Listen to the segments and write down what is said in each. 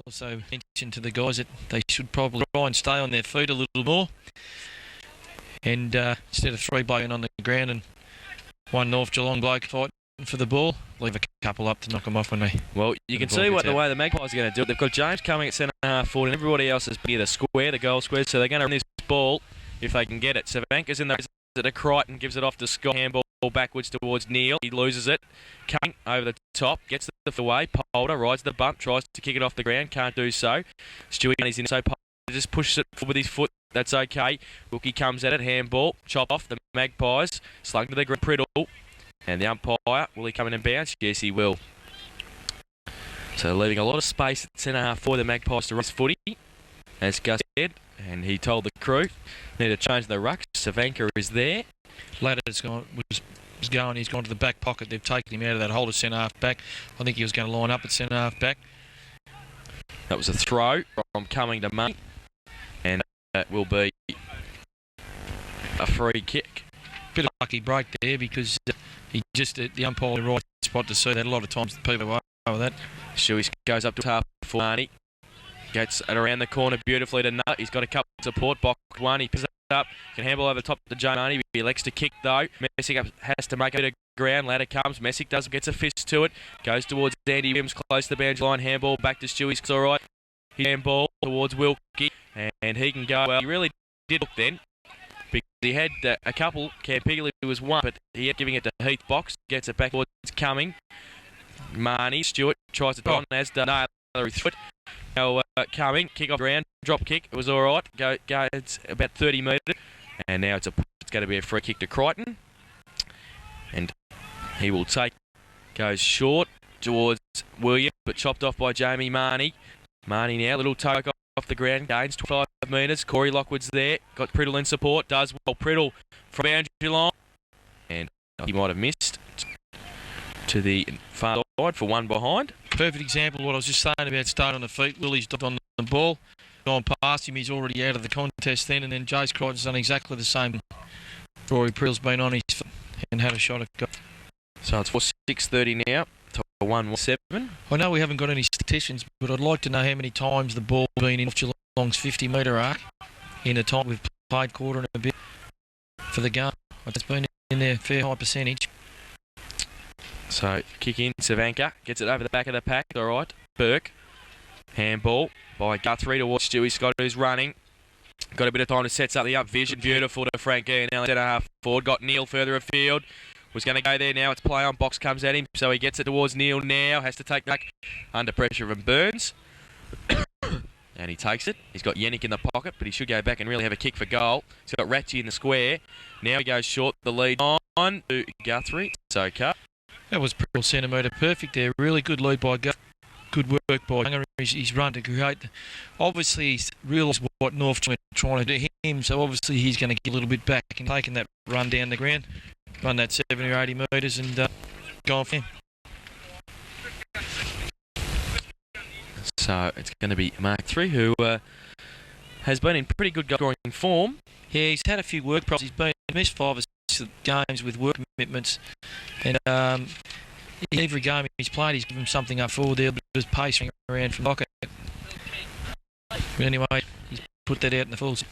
also mentioned to the guys that they should probably try and stay on their feet a little more. And instead of 3 blokes on the ground and one North Geelong bloke fighting for the ball, leave a couple up to knock them off when they... Well, you can see the way the Magpies are going to do it. They've got James coming at centre half forward and everybody else is near the square, the goal square, so they're going to run this ball if they can get it. Savanka's in the to Crichton, gives it off to Scott. Handball backwards towards Neil. He loses it. Coming over the top, gets the away. Polder rides the bump, tries to kick it off the ground, can't do so. Stewie is in, so Polder just pushes it with his foot. That's okay. Rookie comes at it, handball, chop off the Magpies, slung to the Priddle. And the umpire, will he come in and bounce? Yes, he will. So leaving a lot of space at centre half for the Magpies to race footy, as Gus said, and he told the crew, need to change the ruck. Savanka is there. Ladder's was going, he's gone to the back pocket. They've taken him out of that holder centre half back. I think he was going to line up at centre half back. That was a throw from Coming to Money, and that will be a free kick. Bit of lucky break there because he just at the umpire in the right spot to see that. A lot of times people are over that. Stewie goes up to half for Marnie. Gets it around the corner beautifully to Nut. He's got a couple of support. Box one. He picks it up. Can handle over the top to Joe Marnie. He elects to kick though. Messick has to make it a ground. Ladder comes. Messick does. Gets a fist to it. Goes towards Andy Williams. Close to the boundary line. Handball back to Stewie's. It's all right. He handball towards Wilkie. And he can go well. He really did look then. Because he had a couple. Campigley was one. But he had giving it to Heath Box. Gets it back towards Coming. Marnie. Stewart tries to on as done. Another foot. Now Coming, kick off ground, drop kick. It was all right. It's about 30 metres, and now it's going to be a free kick to Crichton, and he will take. Goes short towards Williams, but chopped off by Jamie Marnie. Marnie now, little toe off the ground, gains 25 metres. Corey Lockwood's there, got Priddle in support. Does well. Priddle from boundary line, and he might have missed to the far side for one behind. Perfect example of what I was just saying about staying on the feet. Willie's done on the ball, gone past him, he's already out of the contest then, and then Jace Crichton's done exactly the same. Rory Priddle's been on his foot and had a shot at goal. So it's 6:30 now, to 1-7. I know we haven't got any statisticians, but I'd like to know how many times the ball's been in Geelong's 50-metre arc in the time we've played quarter and a bit for the game. It's been in there a fair high percentage. So, kick in, Savanka gets it over the back of the pack, all right. Burke, handball by Guthrie towards Stewie Scott, who's running. Got a bit of time to set up the up vision. Beautiful to Frankie, now centre half forward. Got Neil further afield. Was going to go there now. It's play on. Box comes at him, so he gets it towards Neil now. Has to take back under pressure from Burns. And he takes it. He's got Yannick in the pocket, but he should go back and really have a kick for goal. He's got Ratchie in the square. Now he goes short. The lead on to Guthrie. It's okay. That was Priddle centimetre perfect there. Really good lead by Gus. Good work by Younger. He's run to create. Obviously, he's realised what North are trying to do him, so obviously he's going to get a little bit back and taking that run down the ground, run that 70 or 80 metres and go on for him. So it's going to be Mark III, who has been in pretty good goal-scoring form. Yeah, he's had a few work problems. He's missed 5 or 6 games with work commitments, and every game he's played, he's given something up forward there, but just pacing around from pocket. But anyway, he's put that out in the fulls.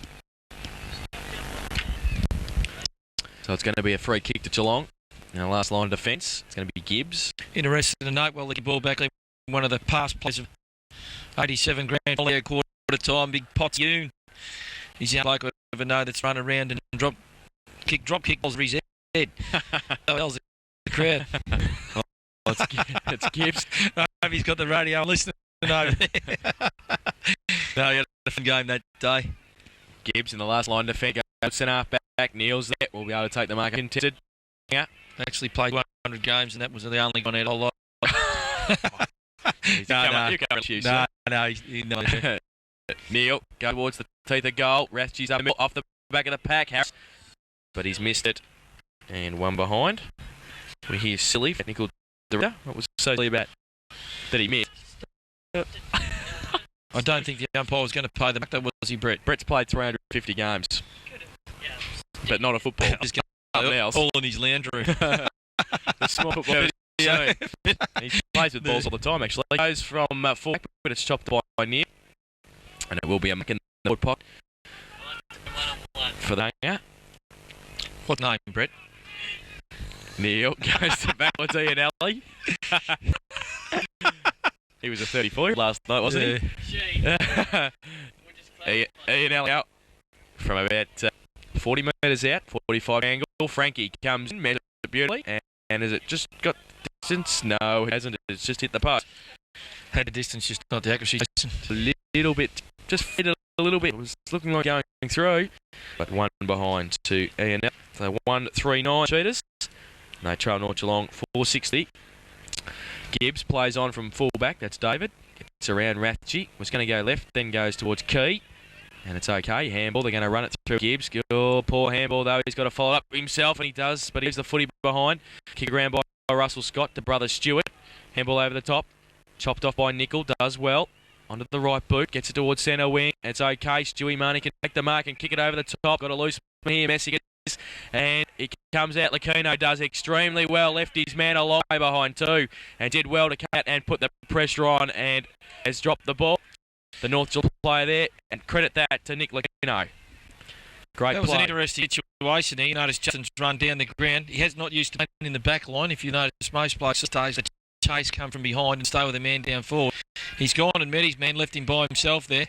So it's going to be a free kick to Geelong. In the last line of defence, it's going to be Gibbs. Interested to note, well, the ball back, one of the past players of 87 grand quarter time, big Potts Yoon. He's the only bloke I ever know that's run around and drop kick over his head. So else the crowd. Well, it's Gibbs. I hope he's got the radio listening over there. No, he had a fun game that day. Gibbs in the last line of defence. Centre half back. Neil's there. We'll be able to take the mark contested. Yeah. Actually played 100 games and that was the only one out of a lot. No. Neil go towards the teeth of goal. Rathje's up off the back of the pack. Harris, but he's missed it. And one behind. We hear silly technical director. What was so silly about that he missed? I don't think the umpire was going to pay the back. That was he, Brett. Brett's played 350 games, but not a football. Something else. All in his lounge room. The small football. Yeah. He plays with balls all the time, actually. He goes from full back, but it's chopped by near. And it will be a making the forward pocket for the hanger. What name, Brett? Neil goes to backwards Ianelli. He was a 34 last night, wasn't he? Ianelli out from about 40 metres out, 45 angle. Frankie comes in, measures it beautifully, and has it just got distance? No, it hasn't. It's just hit the post. Had the distance, just not the accuracy. A little bit, just fit it a little bit. It was looking like going through, but one behind to Ianelli. So 139 cheaters. And they trail North Geelong 460. Gibbs plays on from fullback. That's David. Gets around Rathje. Was going to go left, then goes towards Key. And it's okay. Handball. They're going to run it through Gibbs. Oh, poor handball though. He's got to follow up himself, and he does. But he leaves the footy behind. Kick around by Russell Scott to brother Stewart. Handball over the top. Chopped off by Nickel. Does well. Onto the right boot. Gets it towards centre wing. It's okay. Stewie Marnie can take the mark and kick it over the top. Got a loose one here. Messi gets. And it comes out. Lacino does extremely well. Left his man a long way behind too, and did well to cut and put the pressure on, and has dropped the ball. The North Geelong player there, and credit that to Nick Lacino. Great That was play. an interesting situation there. You notice Justin's run down the ground. He has not used to playing in the back line. If you notice, most players stays the chase come from behind and stay with the man down forward. He's gone and met his man, left him by himself there.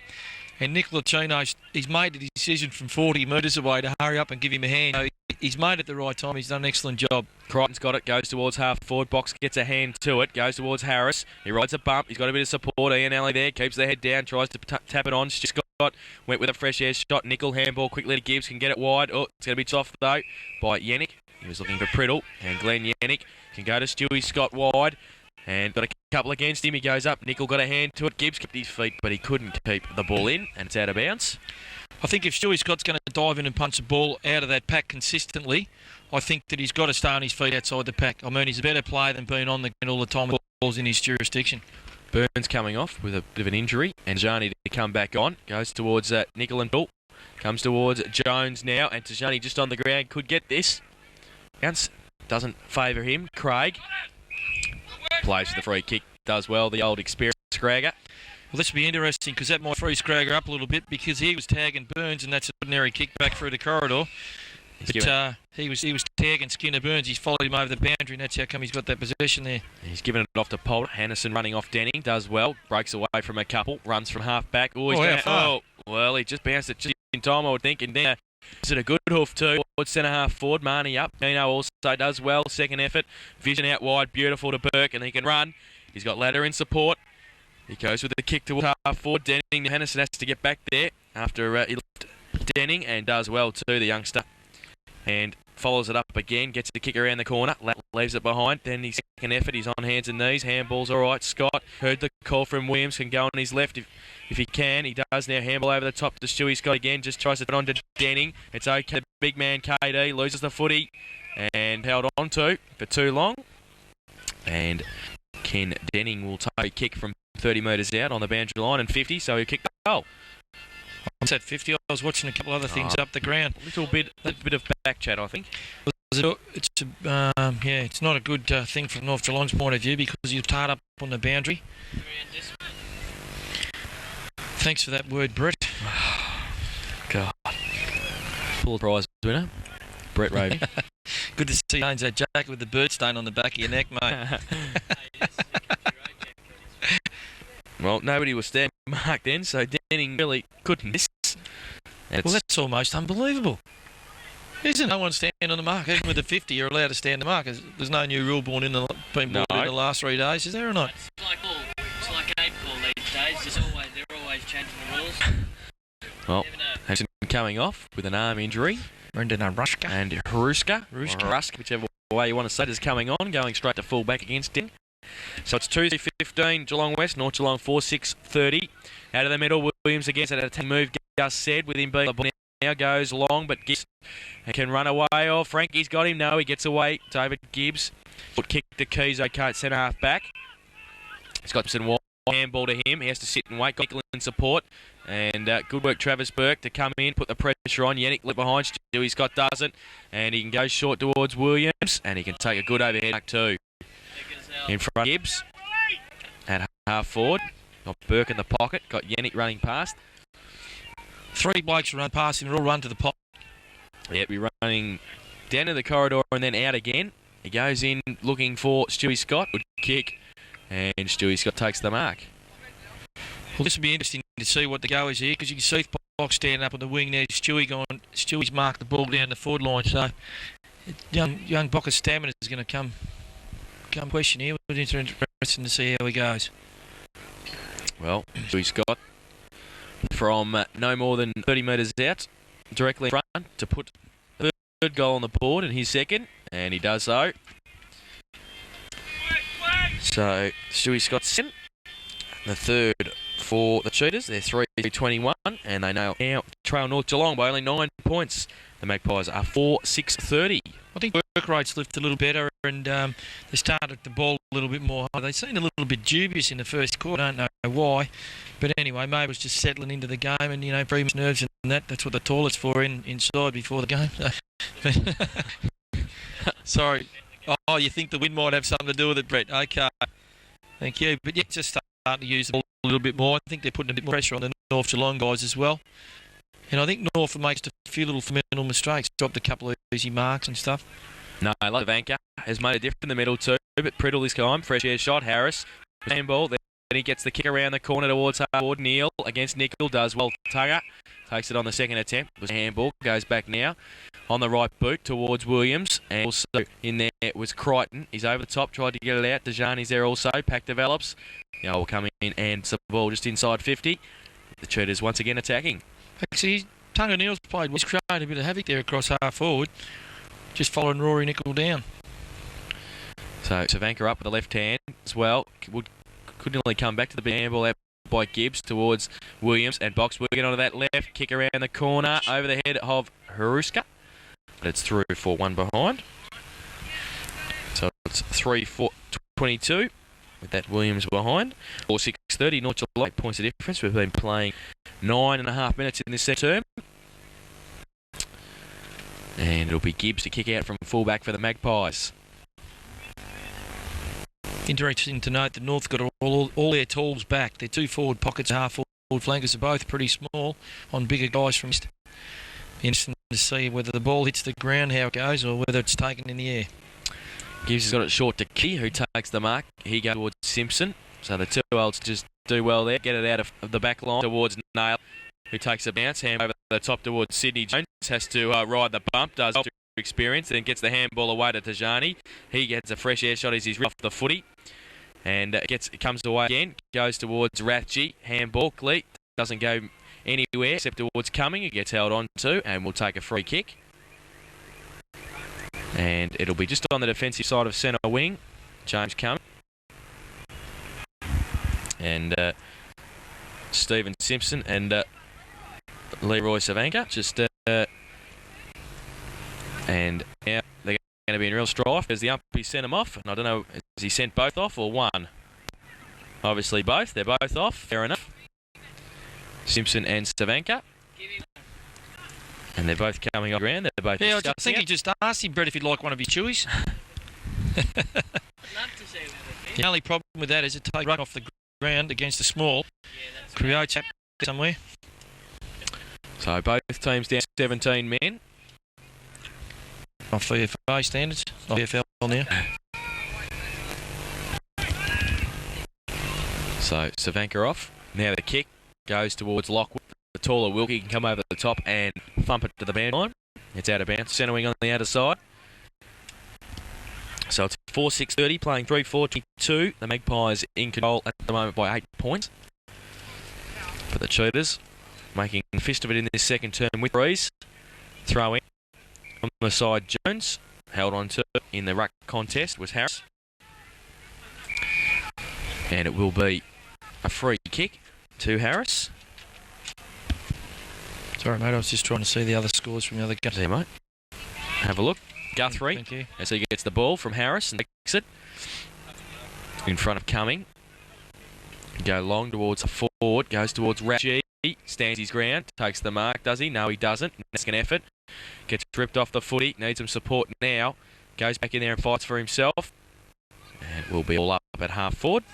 And Nick Lacino, he's made the decision from 40 metres away to hurry up and give him a hand. So he's made it at the right time. He's done an excellent job. Crichton's got it, goes towards half forward box, gets a hand to it, goes towards Harris. He rides a bump, he's got a bit of support. Ianelli there, keeps the head down, tries to tap it on. Scott went with a fresh air shot. Nickel handball quickly to Gibbs, can get it wide. Oh, it's going to be off though by Yannick. He was looking for Priddle, and Glenn Yannick can go to Stewie Scott wide. And got a couple against him. He goes up. Nickel got a hand to it. Gibbs kept his feet, but he couldn't keep the ball in, and it's out of bounds. I think if Stewie Scott's going to dive in and punch the ball out of that pack consistently, I think that he's got to stay on his feet outside the pack. I mean, he's a better player than being on the ground all the time with balls in his jurisdiction. Burns coming off with a bit of an injury, and Tajani to come back on. Goes towards Nickel and Bull. Comes towards Jones now, and Tajani just on the ground could get this. Bounce doesn't favour him. Craig plays for the free kick, does well, the old experienced Scragger. Well, this will be interesting because that might free Scragger up a little bit because he was tagging Burns, and that's an ordinary kick back through the corridor. But he was tagging Skinner Burns. He's followed him over the boundary, and that's how come he's got that possession there. He's given it off to Poulter. Hannison running off Denning, does well, breaks away from a couple, runs from half back. Well, he just bounced it just in time, I would think, and then is it a good hoof too? Towards centre half forward, Marnie up. Nino also does well. Second effort, vision out wide, beautiful to Burke, and he can run. He's got ladder in support. He goes with the kick towards half forward. Denning, Hannison has to get back there after he left Denning, and does well too, the youngster. And follows it up again, gets the kick around the corner, leaves it behind. Then his second effort, he's on hands and knees. Handball's all right. Scott heard the call from Williams, can go on his left if he can. He does now. Handball over the top to Stewie Scott again, just tries to put on to Denning. It's okay. The big man KD loses the footy and held on to for too long. And Ken Denning will take a kick from 30 metres out on the boundary line and 50, so he'll kick the goal. I said 50. I was watching a couple other things up the ground. A bit of back chat, I think. It's not a good thing from North Geelong's point of view because you're tarred up on the boundary. Thanks for that word, Brett. God. Full prize winner, Brett Ravy. Good to see you change that jacket with the bird stain on the back of your neck, mate. Well, nobody was standing mark then, so Denning really couldn't miss. Well, that's almost unbelievable. Isn't it? No one standing on the mark. Even with the 50, you're allowed to stand the mark. There's no new rule been brought in the last 3 days, is there or not? It's like eight ball these days. They're always changing the rules. Well, Hanson coming off with an arm injury. Brendan Ruska. And Ruska, whichever way you want to say it, is coming on, going straight to full back against him. So it's 2-15, Geelong West, North Geelong 4-6-30. Out of the middle, Williams against it at a 10 move, Gus said, with him being the ball now goes long, but Gibbs can run away. Oh, Frankie's got him. No, he gets away. David Gibbs. Foot kick to Keys, okay, at centre half back. He's got some handball to him. He has to sit and wait. Got in support. And good work, Travis Burke, to come in, put the pressure on. Yannick left behind. Stewie Scott doesn't. And he can go short towards Williams. And he can take a good overhead back too. In front, Gibbs at half forward. Got Burke in the pocket. Got Yannick running past. 3 blokes run past him, all run to the pot. Yep, we're running down to the corridor and then out again. He goes in looking for Stewie Scott. Good kick. And Stewie Scott takes the mark. Well, this will be interesting to see what the go is here, because you can see Box standing up on the wing there. Stewie's marked the ball down the forward line, so young Bocker's stamina is going to come question here. It's interesting to see how he goes. Well, Stewie Scott from no more than 30 metres out, directly in front to put the third goal on the board and his second, and he does so. So Stewie Scott's second, the third for the Cheetahs. They're 3-21, and they now trail North Geelong by only 9 points. The Magpies are 4-6-30. I think work rates lift a little better, and they started the ball a little bit more high. They seemed a little bit dubious in the first quarter. I don't know why, but anyway, maybe it was just settling into the game, and Bremer's nerves and that's what the toilet's for inside before the game. Sorry. Oh, you think the wind might have something to do with it, Brett? Okay, thank you. But yeah, just starting to use the ball a little bit more. I think they're putting a bit more pressure on the North Geelong guys as well. And I think North makes a few little fundamental mistakes, dropped a couple of easy marks and stuff. No, I like Vanka. Has made a difference in the middle too, but Priddle this time. Fresh air shot. Harris. Handball. Then he gets the kick around the corner towards Howard. Neal against Nickel. Does well. Tugger takes it on the second attempt. Was a handball. Goes back now. On the right boot towards Williams. And also in there was Crichton. He's over the top. Tried to get it out. Dejani's there also. Pack develops. Now will come in and the ball just inside 50. The Cheetahs once again attacking. Actually, Tunga Neal's played. He's created a bit of havoc there across half forward. Just following Rory Nickel down. So Savanka up with the left hand as well. Could nearly come back to the big handball out by Gibbs towards Williams. And Box will get onto that left. Kick around the corner over the head of Haruska. But it's through for one behind. So it's 3-4-22 with that Williams behind. 4-6-30. North Geelong 8 points of difference. We've been playing 9.5 minutes in this set term. And it'll be Gibbs to kick out from fullback for the Magpies. Interesting to note that North got all their tools back. Their 2 forward pockets, half forward flankers are both pretty small on bigger guys from east. Interesting to see whether the ball hits the ground, how it goes, or whether it's taken in the air. Gibbs has got it short to Key, who takes the mark. He goes towards Simpson. So the two olds just do well there. Get it out of the back line towards Nail, who takes a bounce. Hand over the top towards Sydney Jones. Has to ride the bump. Does experience. Then gets the handball away to Tajani. He gets a fresh air shot as he's off the footy. And comes away again. Goes towards Ratchie. Handball. Cleat. Doesn't go anywhere except towards Cumming. He gets held on to and will take a free kick. And it'll be just on the defensive side of centre wing. James Cumming. And Stephen Simpson and Leroy Savanka just and now they're going to be in real strife as the umpire sent them off, and I don't know, has he sent both off or one? Obviously both. They're both off. Fair enough. Simpson and Savanka. And they're both coming off the ground. They're both I think he just asked him, Brett, if he'd like one of his chewies. I'd love to see that. The only problem with that is it takes run off the ground against the small. Yeah, Creates somewhere. So both teams down 17 men. Off VFA standards. Not VFL now. So Savanka off. Now the kick goes towards Lockwood. The taller Wilkie can come over the top and thump it to the band line. It's out of bounds. Centre wing on the outer side. So it's 4-6-30, playing 3-4-22. The Magpies in control at the moment by 8 points. For the Cheetahs, making a fist of it in this second term with Breeze. Throw in on the side, Jones. Held on to in the ruck contest was Harris. And it will be a free kick to Harris. Sorry, mate, I was just trying to see the other scores from the other games. There, mate. Have a look. Guthrie, Thank you. as he gets the ball from Harris and takes it in front of Cumming. Go long towards a forward, goes towards Ratchie, stands his ground, takes the mark, does he? No, he doesn't. Second effort, gets ripped off the footy, needs some support now, goes back in there and fights for himself, and will be all up at half forward.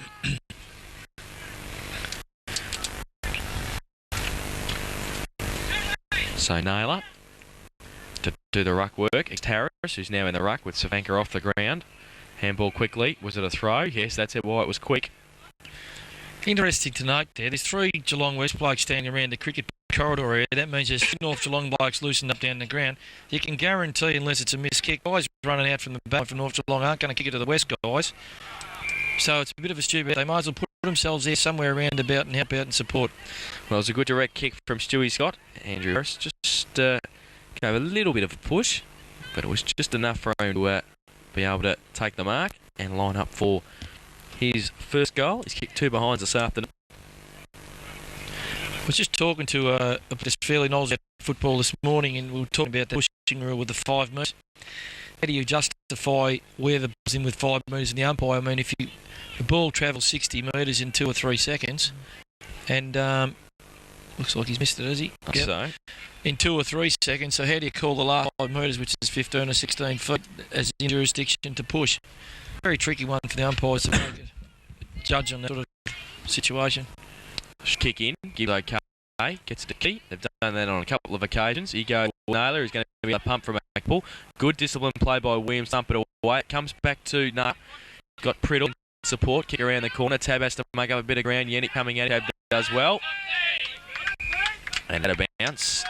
So Naylor to do the ruck work. It's Harris, who's now in the ruck with Savanka off the ground. Handball quickly. Was it a throw? Yes, that's why it was quick. Interesting to note there's 3 Geelong West blokes standing around the cricket corridor area. That means there's North Geelong blokes loosened up down the ground. You can guarantee, unless it's a missed kick, guys running out from the back from North Geelong aren't going to kick it to the West guys. So it's a bit of a stupid. They might as well put themselves there somewhere around about and help out and support. Well, it was a good direct kick from Stewie Scott. Andrew Harris just gave a little bit of a push, but it was just enough for him to be able to take the mark and line up for his first goal. He's kicked 2 behinds this afternoon. I was just talking to a fairly knowledgeable about football this morning, and we were talking about the pushing rule with the 5 metres. How do you justify where the ball's in with 5 metres in the umpire? I mean, if the ball travels 60 metres in 2 or 3 seconds, and looks like he's missed it, has he? Yep. So in 2 or 3 seconds. So how do you call the last 5 metres, which is 15 or 16 feet, as in jurisdiction to push? Very tricky one for the umpires to make a judge on that sort of situation. Kick in, gives okay, gets the key. They've done that on a couple of occasions. He goes Naylor, who's going to be a pump from a ball. Good discipline play by Williams, thump it away. It comes back to got Priddle support, kick around the corner. Tab has to make up a bit of ground. Yannick coming at it, Tab does well. And at a bounce.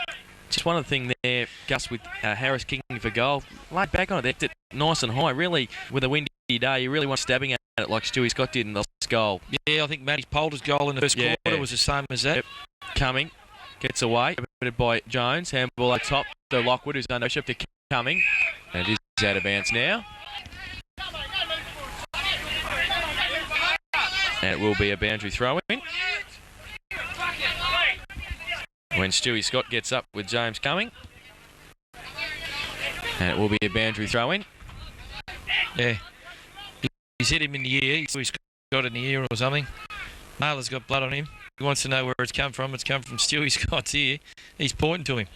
Just one other thing there, Gus, with Harris kicking for goal. Laid back on it, nice and high. Really, with a windy day, you really want stabbing at it like Stewie Scott did in the last goal. Yeah, I think Matty Poulter's goal in the first quarter was the same as that. Yep. Coming, gets away, bit by Jones. Handball at top to Lockwood, who's under shift. Coming, and it is out of bounds now. And it will be a boundary throw-in. When Stewie Scott gets up with James Cumming. And it will be a boundary throw-in. Yeah. He's hit him in the ear. He's got it in the ear or something. Naylor's got blood on him. He wants to know where it's come from. It's come from Stewie Scott's ear. He's pointing to him.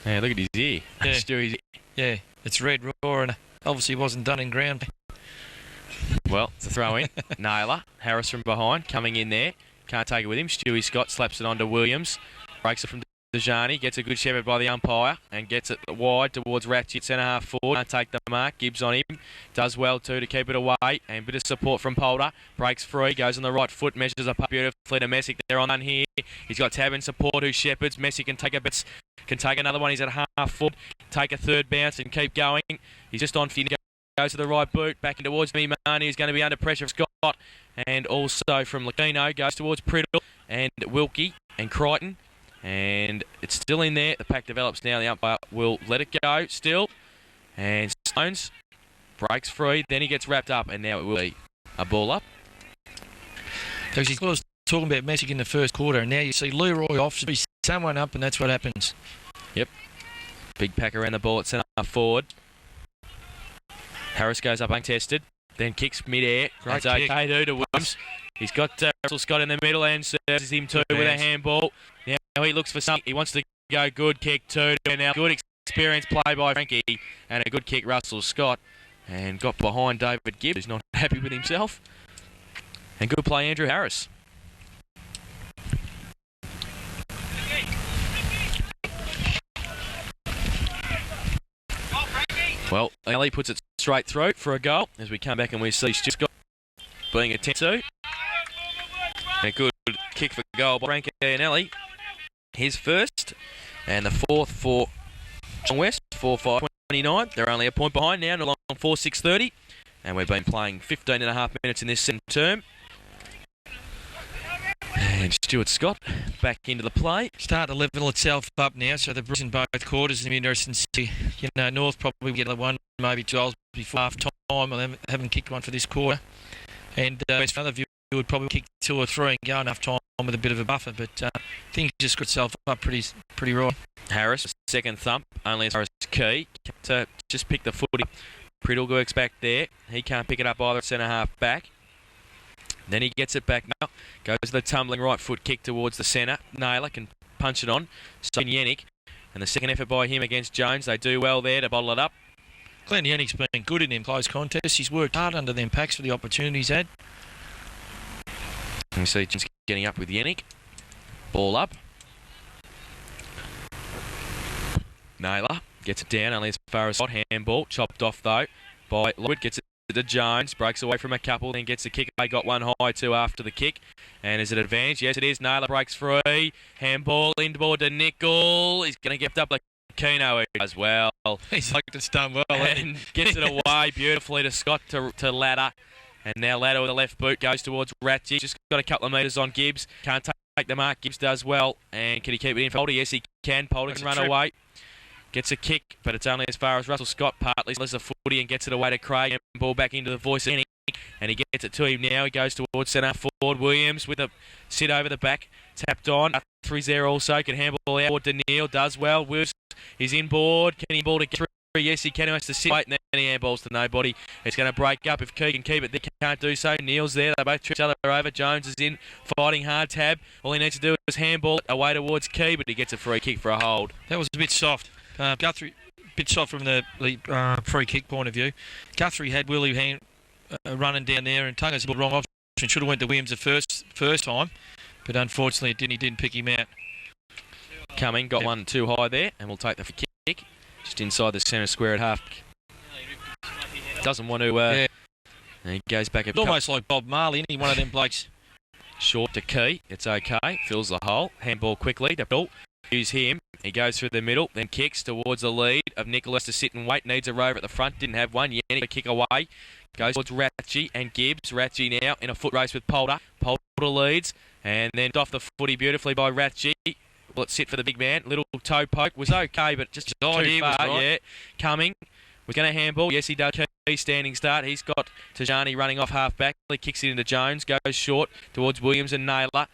Yeah, look at his ear. Yeah. Stewie's ear. Yeah, it's red raw and obviously wasn't done in ground. Well, it's a throw-in. Naylor, Harris from behind, coming in there. Can't take it with him. Stewie Scott slaps it onto Williams. Breaks it from Dejani, gets a good shepherd by the umpire and gets it wide towards Ratchet, centre half forward. Can't take the mark. Gibbs on him. Does well too to keep it away. And a bit of support from Poulter. Breaks free, goes on the right foot, measures up beautifully to Messick. They're on here. He's got Tab in support who shepherds. Messick can take another one. He's at half foot. Take a third bounce and keep going. He's just on for goes to the right boot, back in towards Mimani, who's going to be under pressure of Scott. And also from Lacino, goes towards Priddle and Wilkie and Crichton. And it's still in there. The pack develops now. The umpire will let it go still. And Stones breaks free. Then he gets wrapped up. And now it will be a ball up. So he was talking about Messick in the first quarter. And now you see Leroy off. Should be someone up. And that's what happens. Yep. Big pack around the ball at centre forward. Harris goes up untested. Then kicks mid-air. Great That's kick. okay to Williams. He's got Russell Scott in the middle and serves him too with a handball. Now he looks for something. He wants to go good kick too. And now good experience play by Frankie. And a good kick Russell Scott. And got behind David Gibbs, who's not happy with himself. And good play Andrew Harris. Well, Ellie puts it straight through for a goal as we come back and we see Stu Scott being attempted to. A good kick for goal by Frankie and Ellie. His first and the fourth for Geelong West, 4-5-29. They're only a point behind now, along 4-6-30. And we've been playing 15 and a half minutes in this second term. And Stuart Scott back into the play. Starting to level itself up now, so the in both quarters. It'll be interesting to see. North probably get one, maybe 2 goals before half time. Well, they haven't kicked one for this quarter. And West, another view would probably kick 2 or 3 and go enough time with a bit of a buffer. But I think he just got itself up pretty right. Harris, second thump, only as far as key to just pick the footy. Priddle works back there. He can't pick it up either, centre half back. Then he gets it back now. Goes to the tumbling right foot kick towards the centre. Naylor can punch it on. So Yannick. And the second effort by him against Jones. They do well there to bottle it up. Glenn Yannick's been good in them close contests. He's worked hard under them packs for the opportunities he's had. And we see Jones getting up with Yannick. Ball up. Naylor gets it down only as far as handball. Chopped off though by Lloyd. Gets it to Jones. Breaks away from a couple. Then gets the kick. They got one high too after the kick. And is it advantage? Yes, it is. Naylor breaks free. Handball inboard to Nickel. He's going to get up like Keno as well. He's like it's done well. And gets it away beautifully to Scott to Ladder. And now Ladder with a left boot goes towards Ratchy. Just got a couple of metres on Gibbs. Can't take the mark. Gibbs does well. And can he keep it in for Polder? Yes, he can. Polder can run away. Gets a kick, but it's only as far as Russell Scott partly lets a footy and gets it away to Craig. And ball back into the voice of Henning. And he gets it to him now. He goes towards centre forward. Williams with a sit over the back. Tapped on. 3-0 also. Can handball out to Neil. Does well. Williams is inboard. Can he ball to get through? Yes, he can. He has to sit. And then he handballs to nobody. It's going to break up. If Key can keep it, they can't do so. Neil's there. They both trip each other over. Jones is in, fighting hard. Tab. All he needs to do is handball it away towards Key, but he gets a free kick for a hold. That was a bit soft. Guthrie, a bit soft from the free kick point of view. Guthrie had Willie running down there, and Tunga's the wrong option. Should have went to Williams the first time, but unfortunately he didn't pick him out. Coming, got one too high there, and we'll take the free kick. Just inside the centre square at half. Doesn't want to. And he goes back. It's almost like Bob Marley, isn't he? One of them blokes. Short to Key. It's okay. Fills the hole. Handball quickly to Bill. Use him. He goes through the middle, then kicks towards the lead of Nicholas to sit and wait. Needs a rover at the front. Didn't have one. Yannick to kick away. Goes towards Ratchy and Gibbs. Ratchy now in a foot race with Polder. Polder leads and then off the footy beautifully by Ratchy. Will it sit for the big man? Little toe poke was okay, but just too far. Right. Yeah, coming. Was going to handball. Yes, he does. Key standing start. He's got Tajani running off half back. He kicks it into Jones. Goes short towards Williams and Naylor.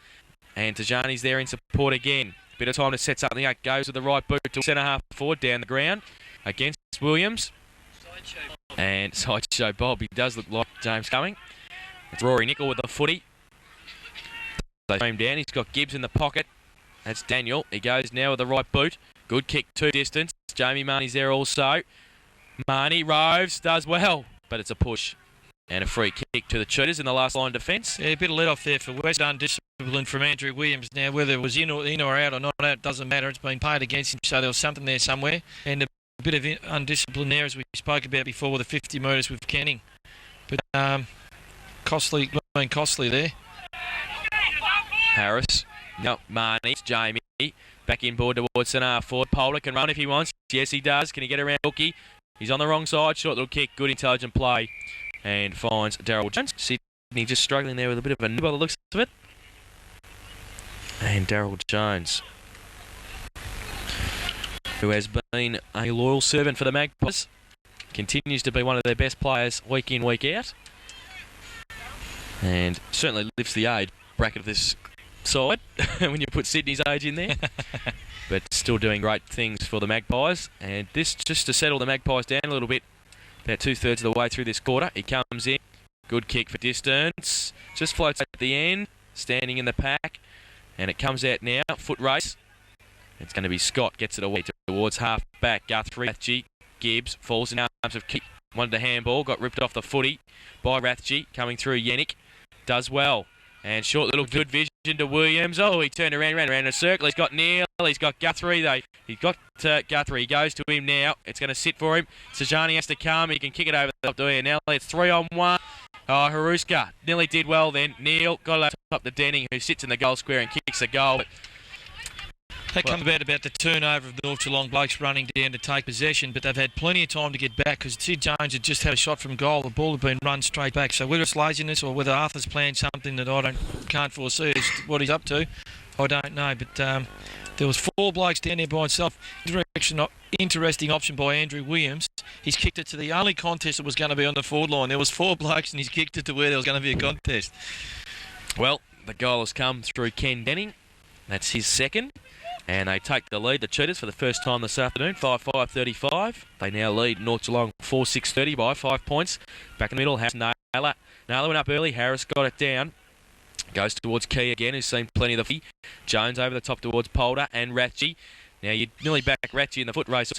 And Tajani's there in support again. Bit of time to set something up. Goes with the right boot to centre half forward down the ground against Williams. And Sideshow Bob. He does look like James Cumming. It's Rory Nickel with the footy. They frame down. He's got Gibbs in the pocket. That's Daniel. He goes now with the right boot. Good kick to distance. Jamie Marnie's there also. Marnie roves, does well, but it's a push. And a free kick to the Cheetahs in the last line defence. Yeah, a bit of let off there for West. Undisciplined from Andrew Williams. Now, whether it was in or out or not out, doesn't matter. It's been paid against him, so there was something there somewhere. And a bit of undiscipline there, as we spoke about before, with the 50 metres with Kenning. But costly there. Harris. No, Marnie. Jamie. Back inboard towards centre forward. Polder can run if he wants. Yes, he does. Can he get around Hookie? He's on the wrong side. Short little kick. Good intelligent play. And finds Darryl Jones. Sydney just struggling there with a bit of a nib by the looks of it. And Darryl Jones, who has been a loyal servant for the Magpies, continues to be one of their best players week in, week out. And certainly lifts the age bracket of this side when you put Sydney's age in there. But still doing great things for the Magpies. And this just to settle the Magpies down a little bit. About 2/3 of the way through this quarter. He comes in. Good kick for distance. Just floats at the end. Standing in the pack. And it comes out now. Foot race. It's going to be Scott. Gets it away towards half back. Guthrie. Rathje. Gibbs. Falls in arms of Keith. Wanted a handball. Got ripped off the footy by Rathje. Coming through Yannick. Does well. And short little good vision to Williams. Oh, he turned around in a circle. He's got Neil. He's got Guthrie, though. He's got Guthrie. He goes to him now. It's going to sit for him. Sajani has to come. He can kick it over the top to here. Now it's 3-on-1. Oh, Haruska nearly did well then. Neil got it up to Denning, who sits in the goal square and kicks a goal. But That comes about the turnover of the North Geelong blokes running down to take possession, but they've had plenty of time to get back because Sid Jones had just had a shot from goal. The ball had been run straight back. So whether it's laziness or whether Arthur's planned something that I can't foresee is what he's up to, I don't know. But there was 4 blokes down there by himself. Interesting option by Andrew Williams. He's kicked it to the only contest that was going to be on the forward line. There was 4 blokes and he's kicked it to where there was going to be a contest. Well, the goal has come through Ken Denning. That's his second. And they take the lead, the Cheetahs, for the first time this afternoon, 5-5-35. They now lead North Geelong 4-6-30 by 5 points. Back in the middle, Harris Naylor. Naylor went up early. Harris got it down. Goes towards Key again, who's seen plenty of the footy. Jones over the top towards Polder and Rathje. Now, you nearly back Rathje in the foot race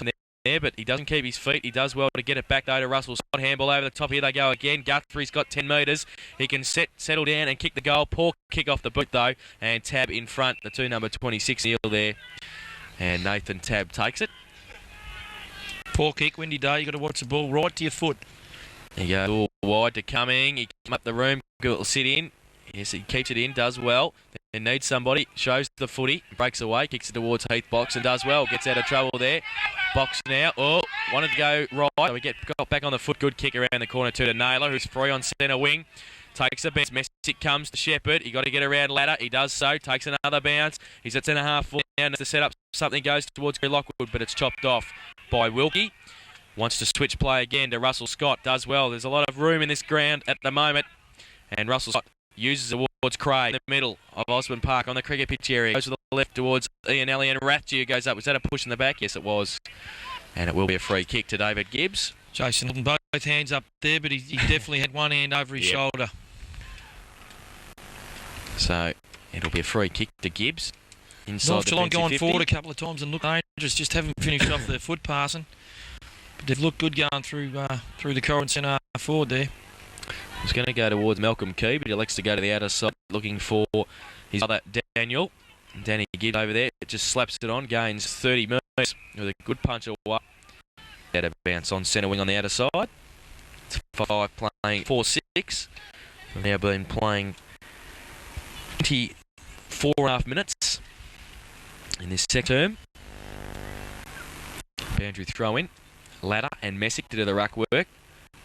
there, but he doesn't keep his feet. He does well to get it back, though, to Russell Scott. Handball over the top. Here they go again. Guthrie's got 10 metres. He can settle down and kick the goal. Poor kick off the boot, though. And Tab in front, the 2 number 26 Neil there. And Nathan Tab takes it. Poor kick, windy day. You got to watch the ball right to your foot. He goes all wide to Cumming. He comes up the room. Good little sit in. Yes, he keeps it in, does well. Then needs somebody, shows the footy, breaks away, kicks it towards Heath Box and does well. Gets out of trouble there. Box now. Oh, wanted to go right. So we got back on the foot. Good kick around the corner to Naylor, who's free on centre wing. Takes a bounce. Messick comes to Shepherd. He got to get around ladder. He does so. Takes another bounce. He's at centre half forward now. To set up something goes towards Gary Lockwood, but it's chopped off by Wilkie. Wants to switch play again to Russell Scott. Does well. There's a lot of room in this ground at the moment. And Russell Scott uses towards Craig in the middle of Osborne Park on the cricket pitch area. Goes to the left towards Ian Ellie and Rathjew goes up. Was that a push in the back? Yes, it was. And it will be a free kick to David Gibbs. Jason holding both hands up there, but he definitely had one hand over his shoulder. So it'll be a free kick to Gibbs. Inside North Geelong going 50. forward a couple of times and look dangerous. Just haven't finished off their foot passing. But they've looked good going through the corridor centre forward there. He's going to go towards Malcolm Key, but he elects to go to the outer side looking for his other Daniel. Danny Gibbs over there. It just slaps it on, gains 30 metres with a good punch away. Out of bounce on centre wing on the outer side. It's 5 playing 4-6. We've now been playing 24.5 minutes in this second term. Boundary throw in. Ladder and Messick to do the ruck work.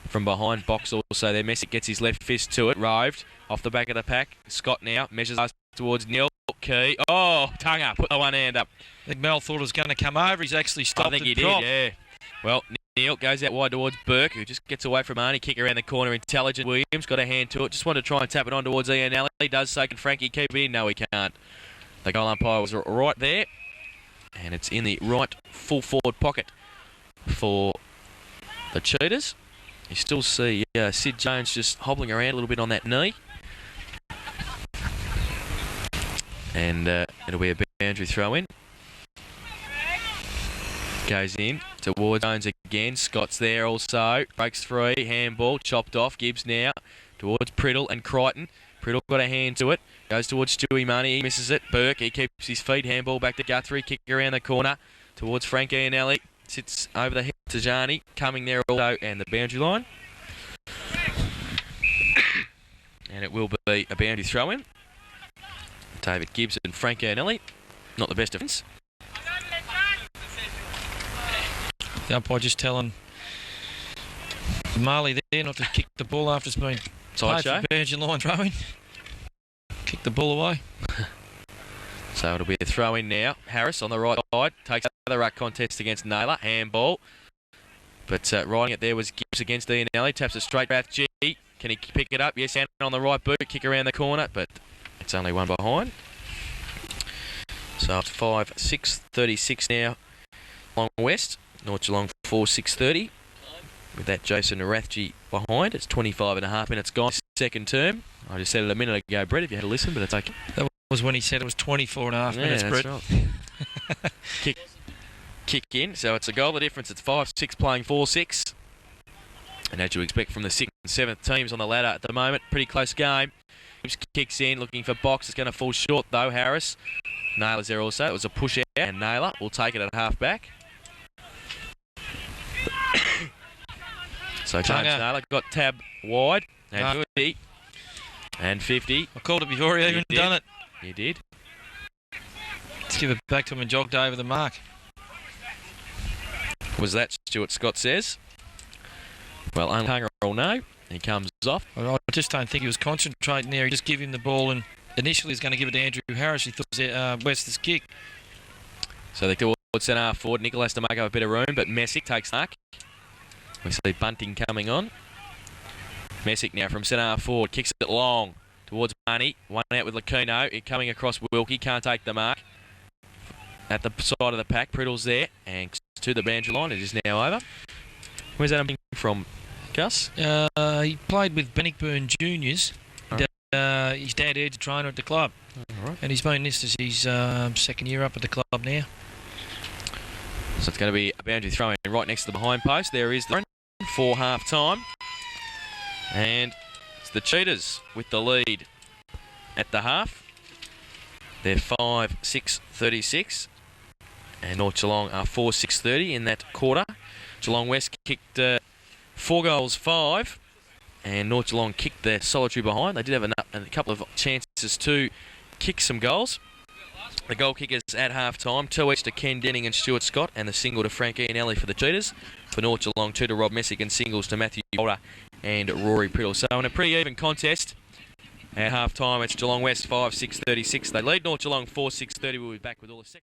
From behind, Box also there. Messick gets his left fist to it. Roved off the back of the pack. Scott now measures us towards Neil Key. Oh, Tunga put the one hand up. I think Mel thought it was going to come over. He's actually stopped. I think he did, yeah. Well, Neil goes out wide towards Burke, who just gets away from Arnie. Kick around the corner. Intelligent Williams got a hand to it. Just wanted to try and tap it on towards Ian Alley. Does so. Can Frankie keep it in? No, he can't. The goal umpire was right there. And it's in the right full forward pocket for the Cheetahs. You still see Sid Jones just hobbling around a little bit on that knee. And it'll be a boundary throw in. Goes in towards Jones again. Scott's there also. Breaks free. Handball. Chopped off. Gibbs now towards Priddle and Crichton. Priddle got a hand to it. Goes towards Stewie Money. He misses it. Burke. He keeps his feet. Handball back to Guthrie. Kick around the corner towards Frank Ianelli. Sits over the head to Jani. Coming there also. And the boundary line. And it will be a boundary throw in. David Gibbs and Frank Ianelli. Not the best defence. The umpire just telling Marley there not to kick the ball after it's been Side show. Boundary line throwing. Kick the ball away. So it'll be a throw in now. Harris on the right side takes the ruck contest against Naylor. Handball. But riding it there was Gibbs against Ian Alley. Taps it straight back. G. Can he pick it up? Yes, and on the right boot. Kick around the corner, but it's only one behind. So it's 5-6-36 now. Long West. North Geelong 4-6-30. With that Jason Rathje behind. It's 25.5 minutes gone. Second term. I just said it a minute ago, Brett, if you had to listen, but it's okay. That was when he said it was 24.5 minutes, that's Brett. Right. Kick in. So it's a goal of difference. It's 5-6 playing 4-6. And as you expect from the 6th and 7th teams on the ladder at the moment, pretty close game. Gibbs kicks in, looking for Box. It's going to fall short though, Harris. Naylor's there also. It was a push out, and Naylor will take it at half back. So James Naylor got tab wide, and 50. And 50. I called it before he even done it. You did. Let's give it back to him and jogged over the mark. Was that Stuart Scott says? Well, only Hunger will know. He comes off. I just don't think he was concentrating there. He just gave him the ball and initially he's going to give it to Andrew Harris. He thought it was West's kick. So they towards centre half forward. Nickel has to make up a bit of room, but Messick takes the mark. We see Bunting coming on. Messick now from centre half forward. Kicks it long towards Money. One out with Lacino. He coming across Wilkie. Can't take the mark. At the side of the pack. Priddle's there. And to the boundary line. It is now over. Where's that from, Gus? He played with Bannockburn Juniors. Right. His dad head's a trainer at the club. Right. And he's been this as his second year up at the club now. So it's going to be a boundary throw in right next to the behind post. There is the run for half time. And it's the Cheetahs with the lead at the half. They're 5-6-36. And North Geelong are 4-6-30 in that quarter. Geelong West kicked 4 goals, 5. And North Geelong kicked their solitary behind. They did have a couple of chances to kick some goals. The goal kickers at half-time, 2 each to Ken Denning and Stuart Scott, and the single to Frank Ianelli for the Cheetahs. For North Geelong, 2 to Rob Messick, and singles to Matthew Boulder and Rory Priddle. So in a pretty even contest, at half-time it's Geelong West 5-6-36. They lead North Geelong 4-6-30. We'll be back with all the second.